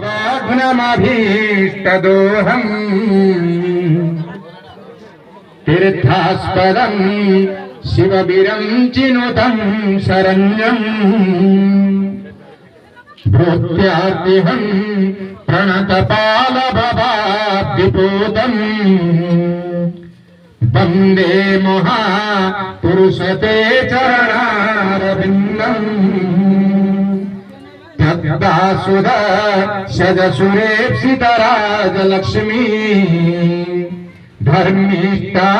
वाग्नमभीष्टदोहम् तीर्थास्पदम् शिवविरञ्चिनुतं शरण्यम् भूत्यार्तिहम् प्रणतपालभवाब्धिपूतम् वन्दे महापुरुषते चरणारविन्दम् तद्दासुधा शजसुरेप्सितराजलक्ष्मी धर्मिष्ठा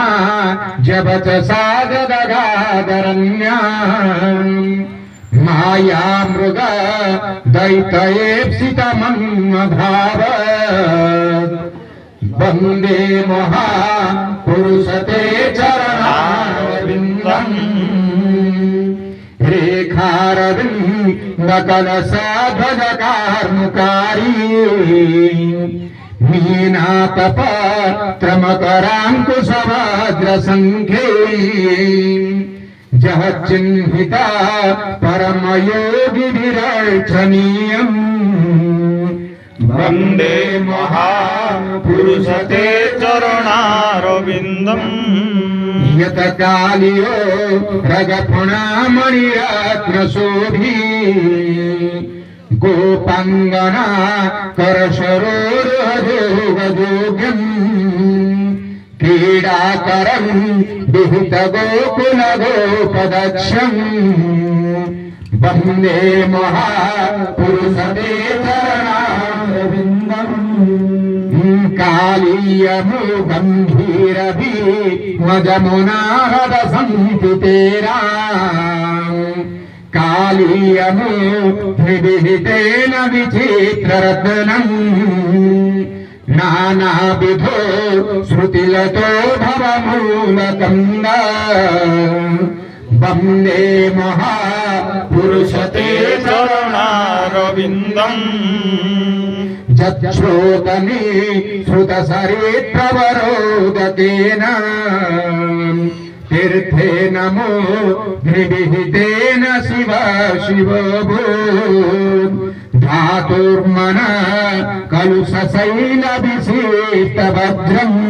जपच सागदगादरण्या मायामृग दैतयेप्सितमन्मधावत् वन्दे महापुरुषते चरणारविन्दम् रेखारविन्दकलसाध्वजकार्मुकारी मीनातपत्रमकराङ्कुशवज्रसङ्ख्ये जहच्चिह्निता परमयोगिभिरर्चनीयम् वन्दे महापुरुषते चरणारविन्दम् यत कालियो रजफुणामणिरत्नशोभी गोपाङ्गना करशरोरुहजोगजोग्यम् क्रीडाकरम् विहितगोकुलगोपदक्षम् वन्दे महापुरुषते चरणारविन्दम् कालीयमु गम्भीरभीमजमुनाहरसंहितेरा कालीयमु निविहितेन विचित्ररत्नम् नानाविधो श्रुतिलतो भवमूलकन्द वन्दे महापुरुषते चरणारविन्दम् जच्छ्रोतने श्रुतसरित्रवरोदकेन तीर्थे नमो निविहितेन शिव शिव भो धातुर्मन कलुषशैलविशिष्टभद्रम्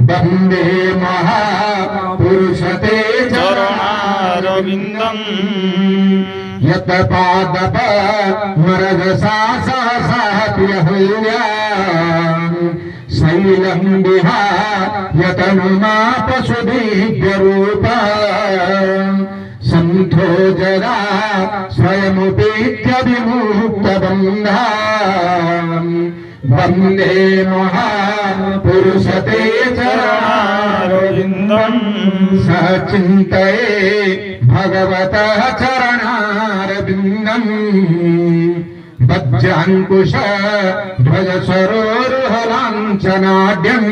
वन्दे महापुरुषते चरणारविन्दम् यत पादप मरजसा सहसाप्यहुल्या शैलम् विहायतनुमापशुदिव्यरूपा सन्थो जरा स्वयमुपीत्य विमुक्तबन्धा वन्दे महापुरुषते चरणारविन्दम् सचिन्तये भगवतः चरणारविन्दम् वज्राङ्कुश ध्वजसरोरुहलाञ्छनाढ्यम्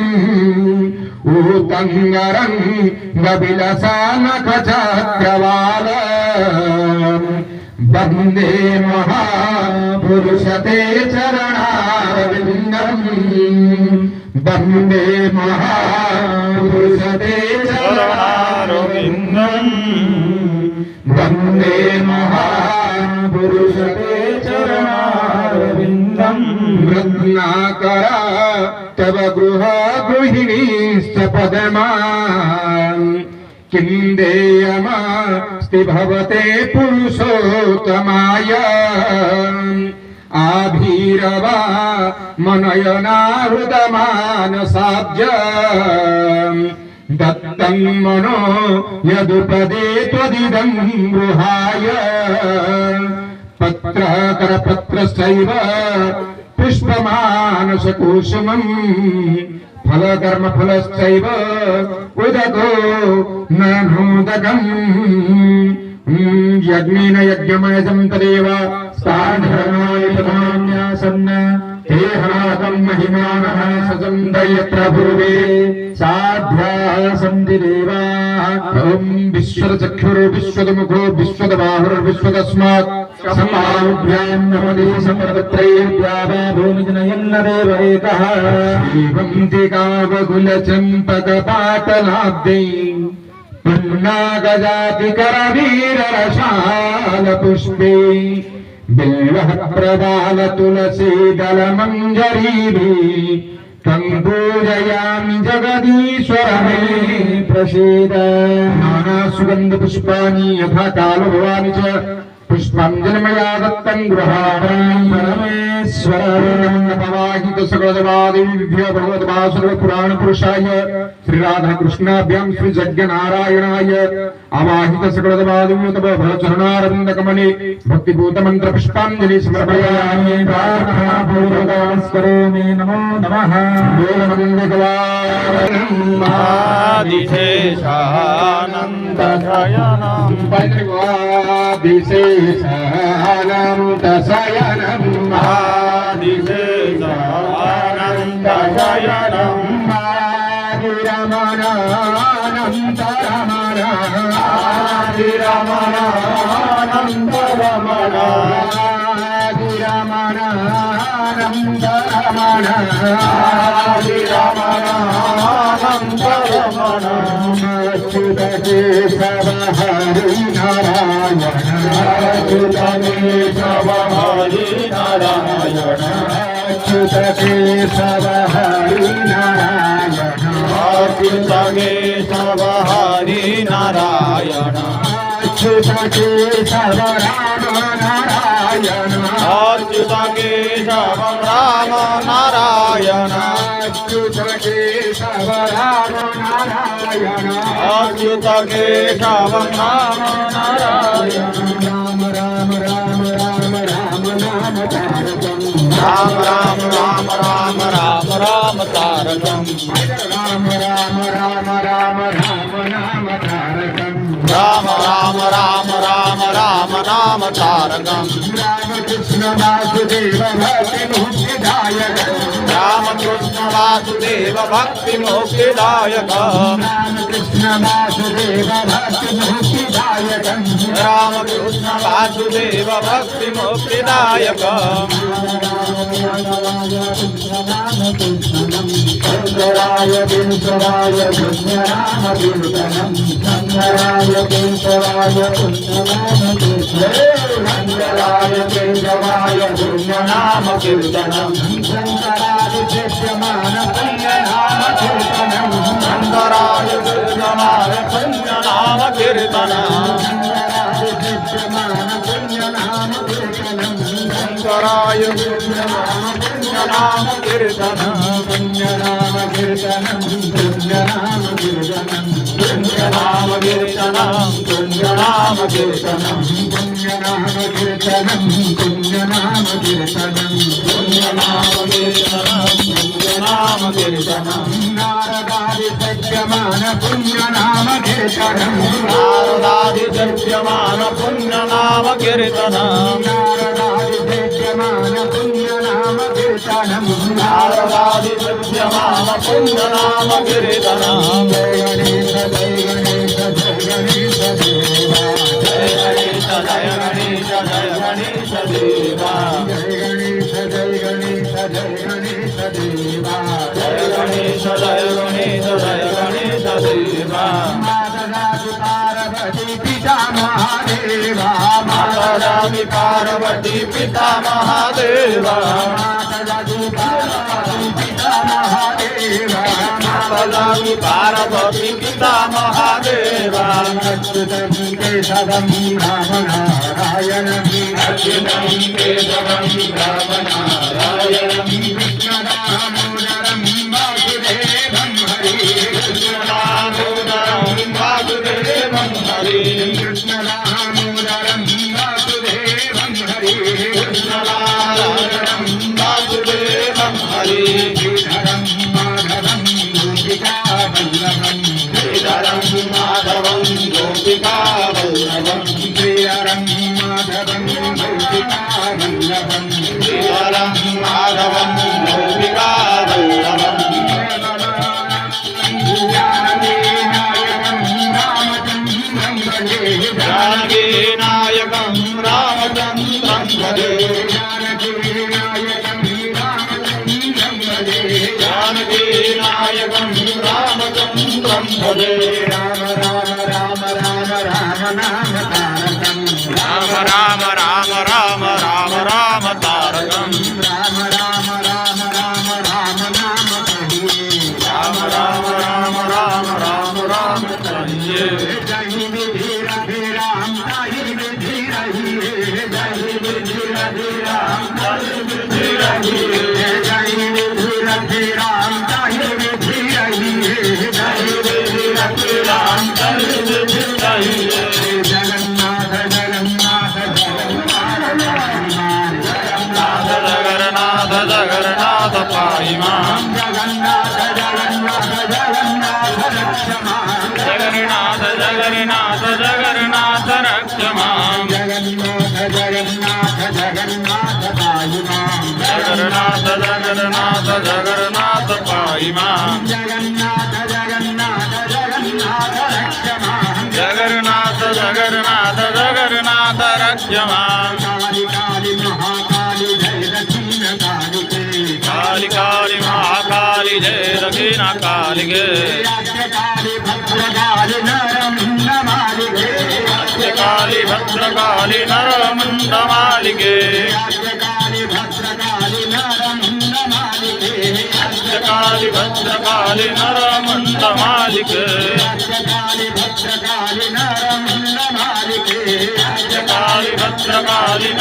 ऊतङ्गरम् गविलसानखचक्रवाल वन्दे महापुरुषते चरणारविन्दम् वन्दे महापुरुषते चरणारविन्दम् वन्दे महापुरुषते चरणारविन्दम् रत्नाकरा तव गृहागृहिणीश्च पदमान् किं देयमस्ति भवते पुरुषोत्तमाय आभीरवा मनयनाहृतमानसाब्ज दत्तं मनो यदुपदे त्वदिदं गृहाय पत्रकरपत्रश्चैव पुष्पमानसकुसुमम् फलकर्मफलश्चैव उदको ननोदकम् यज्ञेन यज्ञमयजं तदेव स्थानधर्माय प्रधान्यासन्न ते हनाकं महिमानः सचन्द यत्र पूर्वे साध्याः सन्ति देवाः ॐ विश्वदचक्षुर्विश्वदमुखो विश्वदबाहुर्विश्वदस्मात् समाभ्यां नमदे समर्पत्रैर्द्यावा भूमिजनयन्न देव एकः श्रीवन्तिकावकुलचम्पकपाटलाब्दै पन्नागजातिकरवीररसालपुष्पे बिल्वः प्रवाल तुलसी दलमञ्जरीभिः तं पूजयामि जगदीश्वर मे प्रसीद। नानासुगन्धपुष्पाणि यथा कालभवानि च पुष्पाञ्जलिमया दत्तं गृहाणां परमेश्वरवाहित सकलदेवादेवीभ्यो भगवद्वासुदेव पुराणपुरुषाय श्रीराधाकृष्णाभ्यां श्रीजज्ञनारायणाय आवाहित सकलदेवादेवी तव भवचरणारविन्दकमले भक्तिभूतमन्त्रपुष्पाञ्जलि समर्पयामि। प्रार्थनापूर्वकमस्करोमि। नमो नमः। आदिशेषानन्तशयनम् आदिशेषानन्तशयनम् आदिरमणानन्तरमण आदिरमणानन्तरमण आदिरमणानन्तरमण आदिरमणानन्तरमण अच्युत केशव हरि नारायण अच्युत केशव हरि नारायण अच्युत केशव हरि नारायण अच्युत केशव हरि नारायण अच्युत केशव राम नारायण अच्युत केशव राम नारायण अच्युत केशव राम नारायण अच्युत केशव राम नारायण राम राम राम राम राम नाम तारकम् राम राम राम राम राम राम तारकम् राम राम राम राम राम नाम तारकम् राम राम राम राम राम नाम तारकम् रामकृष्ण वासुदेव भक्ति मुक्तिदायक रामकृष्ण वासुदेव भक्ति मुक्तिदायक रामकृष्ण वासुदेव भक्ति मुक्तिदायक रामकृष्ण वासुदेव भक्ति मुक्तिदायक शंकराय केशवाय पुण्यनाम कीर्तनम् शंकराय केशवाय पुण्यनाम कीर्तनम् शंकराय केशवाय पुण्यनाम कीर्तनम् शंकराय विद्यमान पुण्यनाम कीर्तनम् शंकराय विद्यमान पुण्यनाम कीर्तनम् शंकराय विद्यमान पुण्यनाम कीर्तनम् शंकराय विद्यमान पुण्यनाम कीर्तनम् पुण्यनाम कीर्तनम् पुण्यनाम कीर्तनम् पुण्यनाम कीर्तनम् पुण्यनाम कीर्तनम् पुण्यनाम कीर्तनम् पुण्यनाम कीर्तनम् पुण्यनाम कीर्तनम् पुण्यनाम कीर्तनम् नारदादि सज्जमान पुण्यनाम कीर्तनम् नारदादि सज्जमान पुण्यनाम कीर्तनम् नारदादि सज्जमान पुण्यनाम कीर्तनम् नारदादि सज्जमान पुण्यनाम कीर्तनम् जय गणेश जय गणेश जय गणेश देवा जय गणेश जय गणेश जय गणेश देवा जय गणेश जय गणेश जय गणेश देवा जय गणेश जय गणेश जय गणेश देवा मातराजु पार्वती पिता महादेवा मातारानी पार्वती पिता महादेवा मातराजु पार्वती पिता महादेवा मातारानी पार्वती पिता महादेवा अच्युतं केशवं राम नारायणं अच्युतं केशवं राम नारायणं कृष्णदामोदरं वासुदेवं हरि कृष्णदामोदरं वासुदेवं हरि कृष्णदामोदरं वासुदेवं हरि कृष्णदामोदरं वासुदेवं हरि श्रीधरं माधवं गोपिकावल्लभं श्रीधरं माधवं गोपिकावल्लभं श्रीधरं माधवं गोपिकावल्लभं श्रीधरं माधवं गोपिकावल्लभं जानकीनायकं रामचन्द्रं भजे जानकीनायकं रामचन्द्रं भजे राम राम राम राम राम नाम तारकम् राम राम राम राम राम रही है, जय विधि रखी राम जय विधि रही है, जय विधि रखी राम जय विधि रही है। जगन्नाथ जगन्नाथ जगन्नाथ जगन्नाथ पाहि मां जगन्नाथ जगन्नाथ जगन्नाथ रक्ष मां जगन्नाथ जगन्नाथ जगन्नाथ रक्ष मां जगन्नाथ जगन्नाथ जगन्नाथ पाहि मां जगन्नाथ जगन्नाथ जगन्नाथ पाहि मां जगन्नाथ जगन्नाथ जगन्नाथ रक्ष मां जगन्नाथ जगन्नाथ जगन्नाथ रक्ष मां काली काली महाकाली जय दक्षिण काली के काली काली महाकाली जय दक्षिण काली गे काली भद्रकाली नरमुंड मालिके काली भद्रकाली नरमुंड मालिके काली भद्रकाली नरमुंड मालिके काली भद्रकाली नरमुंड मालिके काली भद्रकाली नरमुंड मालिके काली भद्रकाली